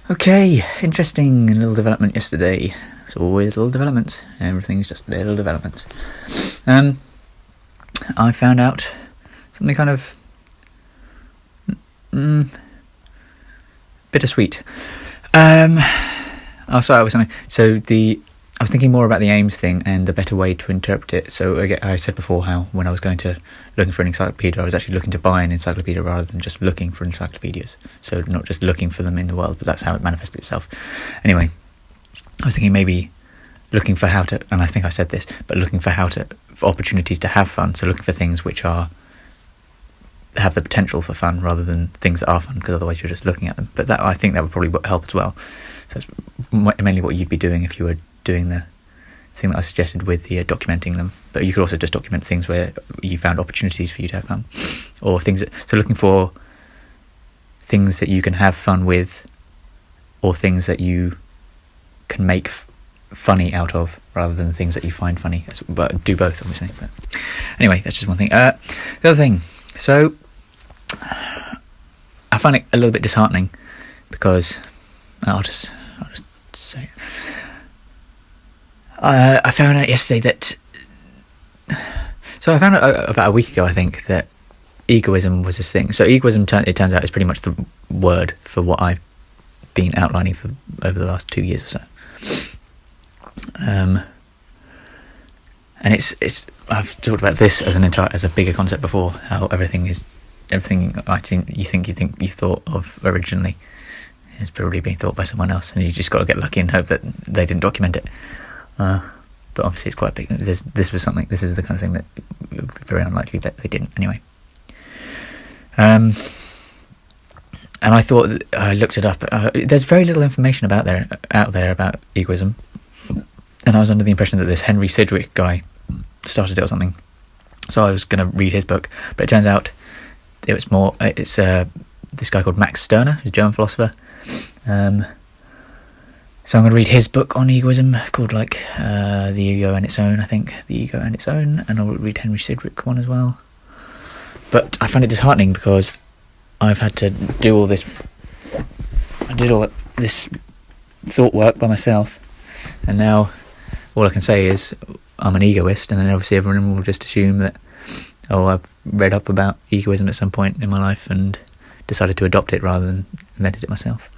Okay, interesting little development yesterday. It's always little developments. Everything's just little developments. I found out something kind of bittersweet. I was thinking more about the aims thing and the better way to interpret it. So again, I said before how when I was looking for an encyclopedia, I was actually looking to buy an encyclopedia rather than just looking for encyclopedias. So not just looking for them in the world, but that's how it manifested itself. Anyway, I was thinking maybe looking for how to, and I think I said this, but looking for for opportunities to have fun. So looking for things which have the potential for fun rather than things that are fun, because otherwise you're just looking at them. But I think that would probably help as well. So that's mainly what you'd be doing if you were doing the thing that I suggested with the documenting them. But you could also just document things where you found opportunities for you to have fun, or so looking for things that you can have fun with, or things that you can make funny out of, rather than things that you find funny. But do both, obviously. But anyway, that's just one thing. The other thing, so I find it a little bit disheartening because I'll just say it. I found out yesterday that... So I found out about a week ago, I think, that egoism was this thing. So egoism, it turns out, is pretty much the word for what I've been outlining for over the last 2 years or so. And it's I've talked about this as a bigger concept before. How everything you thought of originally is probably being thought by someone else, and you just got to get lucky and hope that they didn't document it. But obviously, it's quite big. This is the kind of thing that it would be very unlikely that they didn't anyway. And I thought, I looked it up. There's very little information out there about egoism, and I was under the impression that this Henry Sidgwick guy started it or something. So I was going to read his book, but it turns out it's this guy called Max Stirner, who's a German philosopher. So I'm going to read his book on egoism called The Ego and Its Own, I think. The Ego and Its Own, and I'll read Henry Sidgwick one as well. But I found it disheartening because I've had to do all this... I did all this thought work by myself, and now all I can say is I'm an egoist, and then obviously everyone will just assume that, I've read up about egoism at some point in my life and decided to adopt it rather than invented it myself,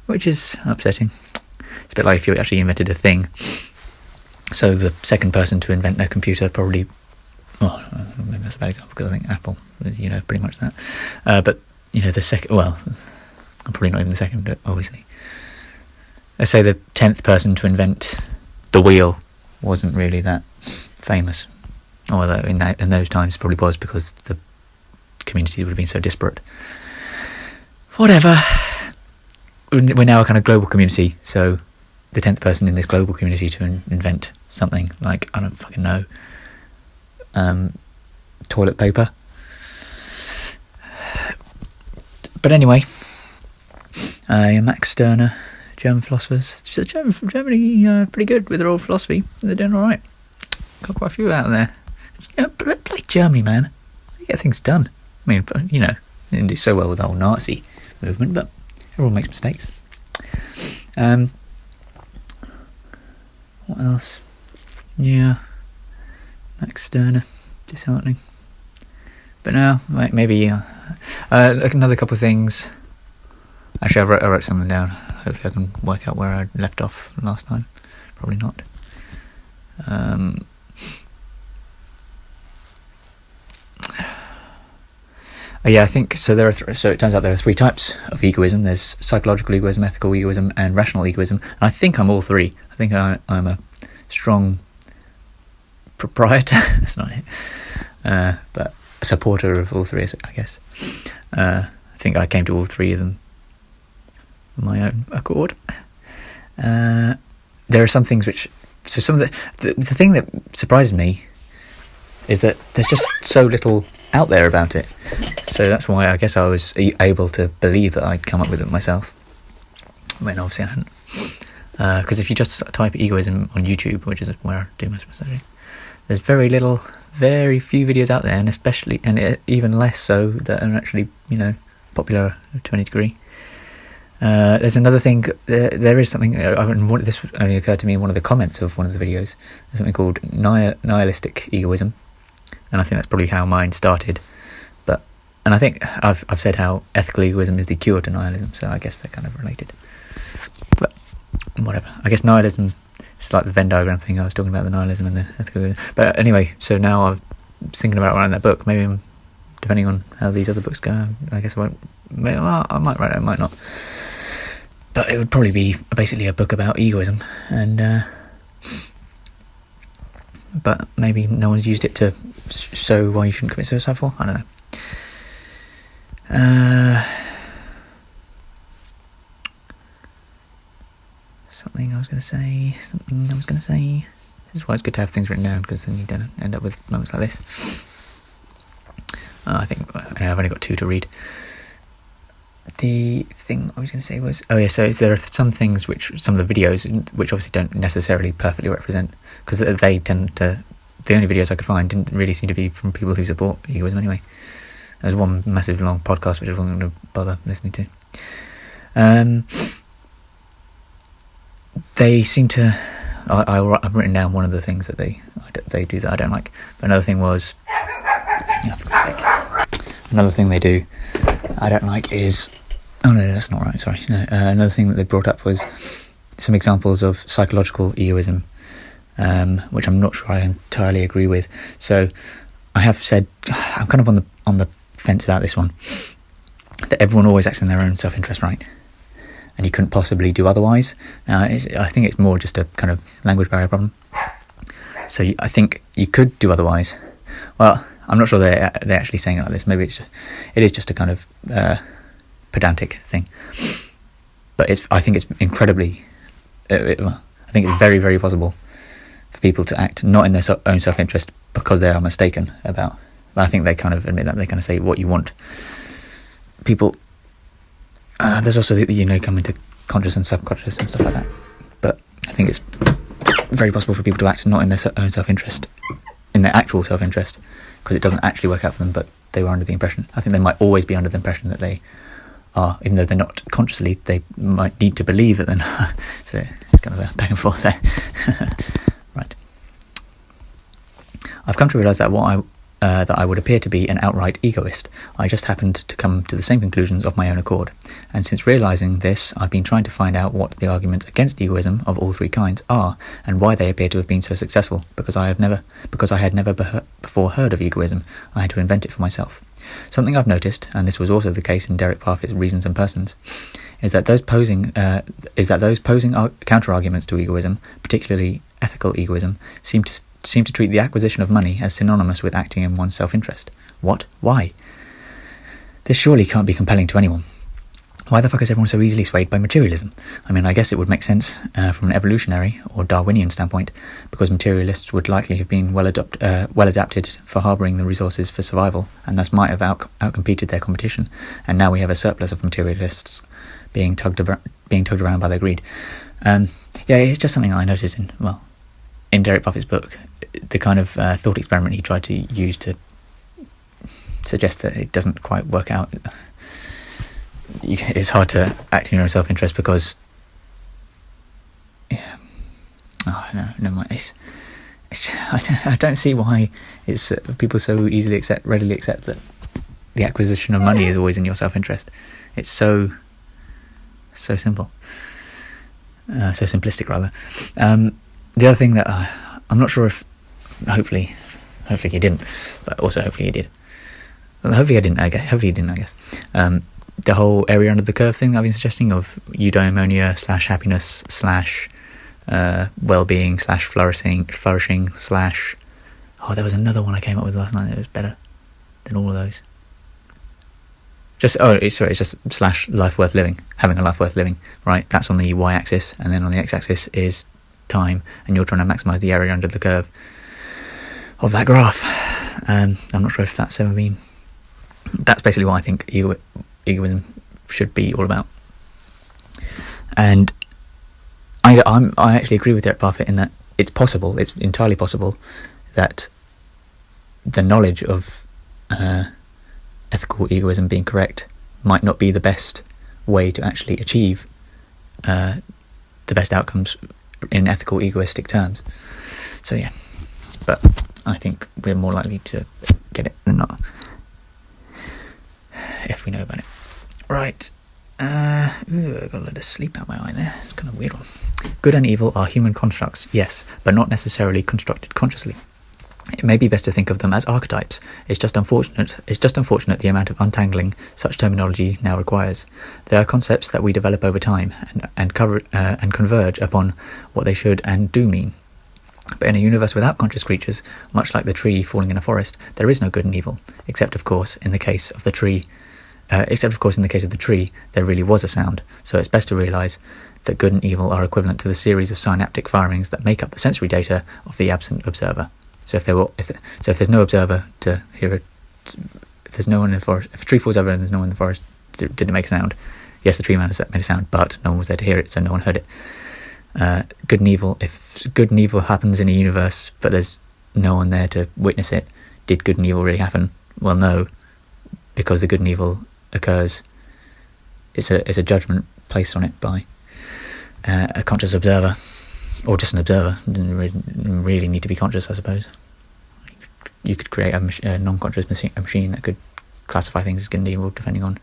which is upsetting. It's a bit like if you actually invented a thing. So the second person to invent a computer probably... Well, maybe that's a bad example because I think Apple, pretty much that. But, the second... Well, I'm probably not even the second, obviously. Let's say the 10th person to invent the wheel wasn't really that famous. Although in those times it probably was, because the communities would have been so disparate. Whatever. We're now a kind of global community, so the 10th person in this global community to invent something like, I don't fucking know, toilet paper. But anyway, Max Stirner, German philosophers. Germany pretty good with their old philosophy. They're doing all right. Got quite a few out there. Bloody Germany, man. They get things done. I mean, they didn't do so well with the whole Nazi movement, but everyone makes mistakes. What else? Yeah, Max Stirner, disheartening. But now, maybe another couple of things. Actually, I wrote some of them down. Hopefully, I can work out where I left off last time. Probably not. I think so. So it turns out there are 3 types of egoism. There's psychological egoism, ethical egoism, and rational egoism. And I think I'm all 3. I think I'm a strong proprietor. That's not it, but a supporter of all 3, I guess. I think I came to all 3 of them on my own accord. There are some things which... So some of the thing that surprised me is that there's just so little out there about it. So that's why I guess I was able to believe that I'd come up with it myself, when obviously I hadn't. Because if you just type egoism on YouTube, which is where I do most research, there's very few videos out there, and even less so that are actually, popular to any degree. There's another thing. There is something. This only occurred to me in one of the comments of one of the videos. There's something called nihilistic egoism, and I think that's probably how mine started. And I think I've said how ethical egoism is the cure to nihilism, so I guess they're kind of related. But whatever. I guess nihilism is like the Venn diagram thing. I was talking about the nihilism and the ethical. But anyway, so now I'm thinking about writing that book. Maybe depending on how these other books go, I guess I won't. Well, I might write it, I might not. But it would probably be basically a book about egoism, and but maybe no one's used it to show why you shouldn't commit suicide for. I don't know. Something I was going to say. This is why it's good to have things written down, because then you don't end up with moments like this. I think I've only got 2 to read. The thing I was going to say was, so there are some things some of the videos which obviously don't necessarily perfectly represent, because they tend to, the only videos I could find didn't really seem to be from people who support egoism anyway. There's one massive long podcast which I wasn't going to bother listening to. They seem to. I've written down one of the things that they do that I don't like. But another thing was, for God's sake. Another thing they do I don't like is. Oh no, that's not right. Sorry. No, another thing that they brought up was some examples of psychological egoism, which I'm not sure I entirely agree with. So I have said I'm kind of on the fence about this one, that everyone always acts in their own self-interest, right? And you couldn't possibly do otherwise. Now, I think it's more just a kind of language barrier problem. So I think you could do otherwise. Well, I'm not sure they're actually saying it like this. Maybe it is just a kind of pedantic thing. But I think it's incredibly. I think it's very, very possible for people to act not in their own self-interest because they are mistaken about. But I think they kind of admit that. They kind of say what you want. People. There's also come into conscious and subconscious and stuff like that. But I think it's very possible for people to act not in their own self-interest, in their actual self-interest, because it doesn't actually work out for them, but they were under the impression. I think they might always be under the impression that they are, even though they're not consciously, they might need to believe that they're not. So it's kind of a back and forth there. Right. I've come to realise that that I would appear to be an outright egoist. I just happened to come to the same conclusions of my own accord. And since realising this, I've been trying to find out what the arguments against egoism of all 3 kinds are, and why they appear to have been so successful. Because I had never before heard of egoism, I had to invent it for myself. Something I've noticed, and this was also the case in Derek Parfit's Reasons and Persons, is that those posing counter-arguments to egoism, particularly ethical egoism, seem to treat the acquisition of money as synonymous with acting in one's self-interest. What? Why? This surely can't be compelling to anyone. Why the fuck is everyone so easily swayed by materialism? I mean, I guess it would make sense from an evolutionary or Darwinian standpoint, because materialists would likely have been well adapted for harbouring the resources for survival, and thus might have outcompeted their competition. And now we have a surplus of materialists being tugged around by their greed. It's just something that I noticed in Derek Parfit's book, the kind of thought experiment he tried to use to suggest that it doesn't quite work out. It's hard to act in your own self-interest because... Yeah. Oh, no, never mind. I don't see why it's people so readily accept that the acquisition of money is always in your self-interest. It's so simple. So simplistic, rather. The other thing that I'm not sure if, hopefully he didn't, but also hopefully he did. Hopefully he didn't, I guess. The whole area under the curve thing that I've been suggesting of eudaimonia / happiness / well-being / flourishing / there was another one I came up with last night that was better than all of those. It's just / life worth living, having a life worth living, right? That's on the y-axis, and then on the x-axis is time, and you're trying to maximise the area under the curve of that graph. I'm not sure if that's ever been... That's basically what I think egoism should be all about. And I actually agree with Derek Parfit in that it's entirely possible that the knowledge of ethical egoism being correct might not be the best way to actually achieve the best outcomes in ethical, egoistic terms. So yeah, but I think we're more likely to get it than not if we know about it. Right. I got a lot of sleep out my eye there. It's kind of a weird one. Good and evil are human constructs, yes, but not necessarily constructed consciously. It may be best to think of them as archetypes. It's just unfortunate the amount of untangling such terminology now requires. They are concepts that we develop over time and converge upon what they should and do mean. But in a universe without conscious creatures, much like the tree falling in a forest, there is no good and evil, except of course in the case of the tree, there really was a sound. So it's best to realise that good and evil are equivalent to the series of synaptic firings that make up the sensory data of the absent observer. So if there's no observer to hear it, if there's no one in the forest, if a tree falls over and there's no one in the forest, did it make a sound? Yes, the tree man made a sound, but no one was there to hear it, so no one heard it. Good and evil. If good and evil happens in a universe, but there's no one there to witness it, did good and evil really happen? Well, no, because the good and evil occurs. It's a judgment placed on it by a conscious observer. Or just an observer. Didn't really need to be conscious, I suppose. You could create a non-conscious machine that could classify things as good and evil depending on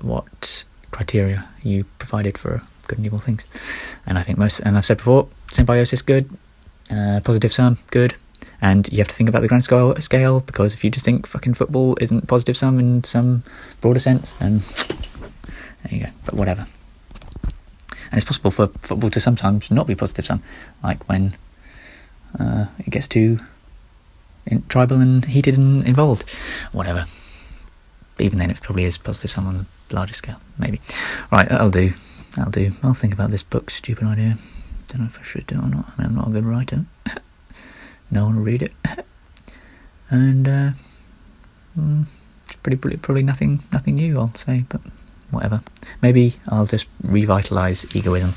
what criteria you provided for good and evil things. And I think and I've said before, symbiosis good, positive sum good, and you have to think about the grand scale, because if you just think fucking football isn't positive sum in some broader sense, then there you go. But whatever. And it's possible for football to sometimes not be positive sum, like when it gets too tribal and heated and involved. Whatever. But even then, it probably is positive sum on a larger scale, maybe. Right, that'll do. I'll think about this book's stupid idea. Don't know if I should do it or not. I mean, I'm not a good writer. No one will read it. And it's probably nothing new, I'll say, but whatever. Maybe I'll just revitalise egoism